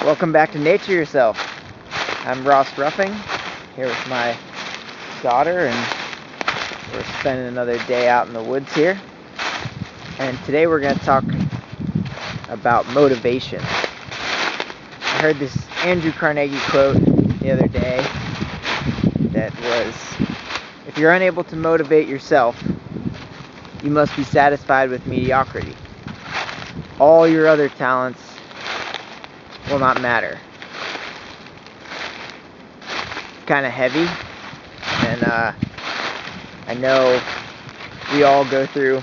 Welcome back to Nature Yourself. I'm Ross Ruffing, here with my daughter, and we're spending another day out in the woods here. And today we're going to talk about motivation. I heard this Andrew Carnegie quote the other day that was, if you're unable to motivate yourself, you must be satisfied with mediocrity. All your other talents will not matter. It's kind of heavy, and I know we all go through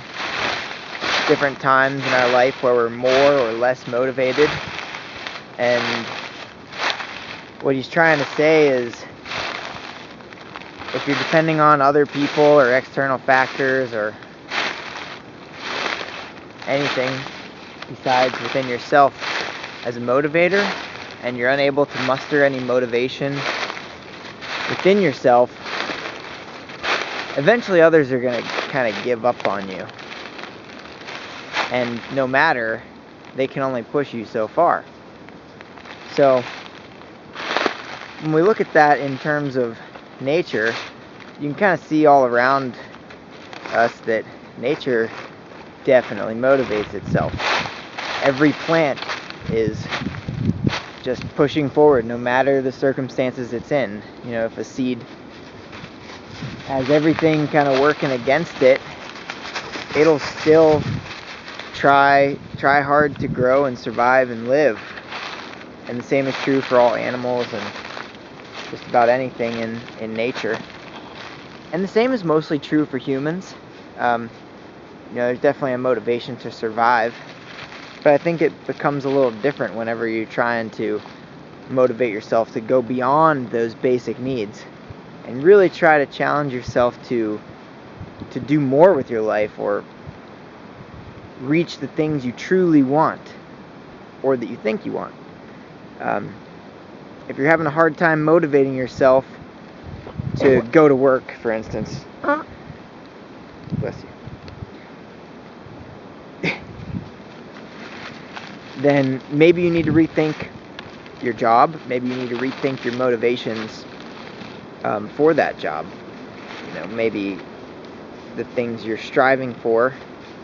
different times in our life where we're more or less motivated, and what he's trying to say is, if you're depending on other people or external factors or anything besides within yourself as a motivator, and you're unable to muster any motivation within yourself, eventually others are going to kind of give up on you. And no matter, they can only push you so far. So when we look at that in terms of nature, you can kind of see all around us that nature definitely motivates itself. Every plant is just pushing forward no matter the circumstances it's in. You know, if a seed has everything kind of working against it, it'll still try hard to grow and survive and live. And the same is true for all animals and just about anything in nature. And the same is mostly true for humans. There's definitely a motivation to survive, but I think it becomes a little different whenever you're trying to motivate yourself to go beyond those basic needs and really try to challenge yourself to do more with your life, or reach the things you truly want or that you think you want. If you're having a hard time motivating yourself to go to work, for instance, bless you, then maybe you need to rethink your job. Maybe you need to rethink your motivations for that job. Maybe the things you're striving for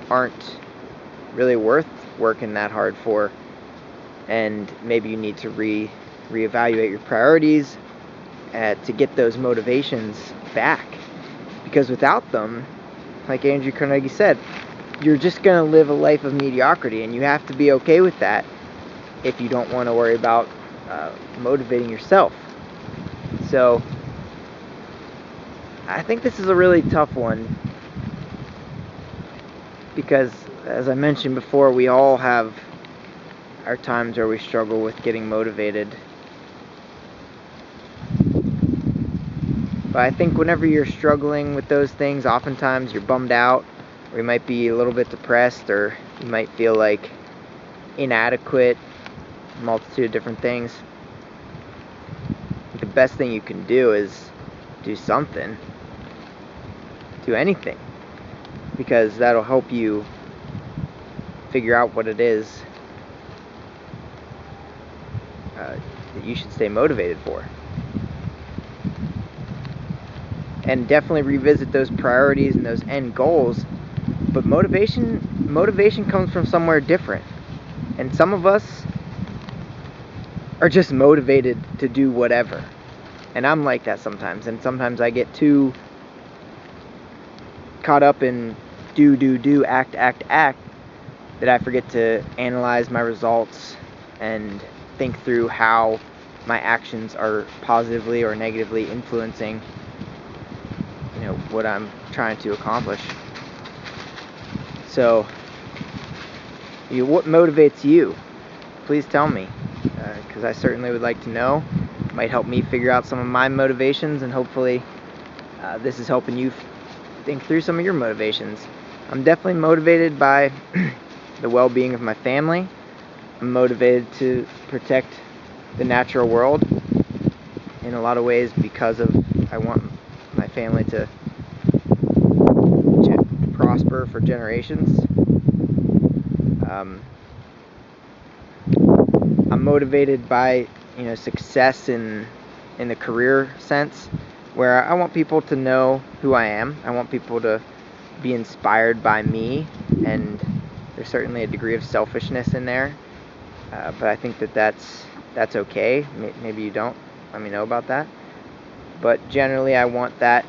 aren't really worth working that hard for, and maybe you need to reevaluate your priorities to get those motivations back. Because without them, like Andrew Carnegie said, you're just going to live a life of mediocrity, and you have to be okay with that if you don't want to worry about motivating yourself. So I think this is a really tough one, because as I mentioned before, we all have our times where we struggle with getting motivated. But I think whenever you're struggling with those things, oftentimes you're bummed out, or you might be a little bit depressed, or you might feel like inadequate, a multitude of different things. The best thing you can do is do something. Do anything. Because that'll help you figure out what it is that you should stay motivated for. And definitely revisit those priorities and those end goals. But motivation comes from somewhere different. And some of us are just motivated to do whatever. And I'm like that sometimes. And sometimes I get too caught up in do, act, that I forget to analyze my results and think through how my actions are positively or negatively influencing what I'm trying to accomplish. So, what motivates you? Please tell me, because I certainly would like to know. It might help me figure out some of my motivations, and hopefully this is helping you think through some of your motivations. I'm definitely motivated by the well-being of my family. I'm motivated to protect the natural world in a lot of ways because of I want my family to prosper for generations. I'm I'm motivated by, success in the career sense, where I want people to know who I am. I want people to be inspired by me, and there's certainly a degree of selfishness in there, but I think that's okay. Maybe you don't. Let me know about that. But generally, I want that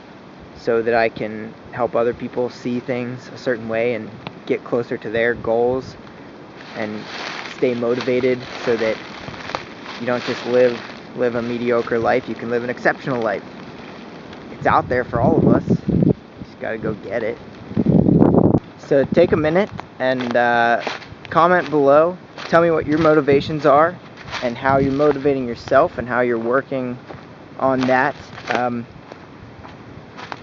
so that I can help other people see things a certain way and get closer to their goals and stay motivated, so that you don't just live a mediocre life. You can live an exceptional life. It's out there for all of us. You just gotta go get it. So take a minute and comment below. Tell me what your motivations are and how you're motivating yourself and how you're working on that,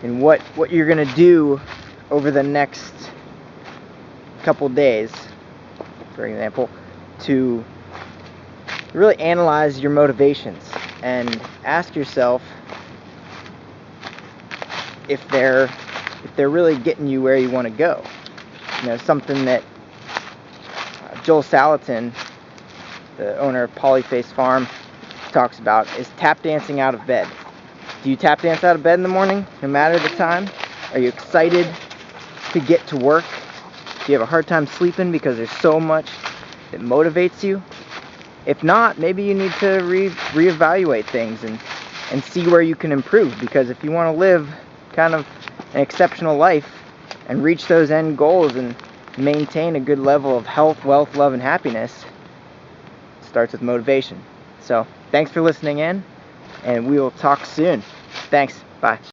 and what you're gonna do over the next couple days, for example, to really analyze your motivations and ask yourself if they're really getting you where you want to go. Something that Joel Salatin, the owner of Polyface Farm, talks about is tap dancing out of bed. Do you tap dance out of bed in the morning, no matter the time? Are you excited to get to work? Do you have a hard time sleeping because there's so much that motivates you? If not, maybe you need to reevaluate things and see where you can improve, because if you want to live kind of an exceptional life and reach those end goals and maintain a good level of health, wealth, love, and happiness, it starts with motivation. So thanks for listening in, and we will talk soon. Thanks. Bye.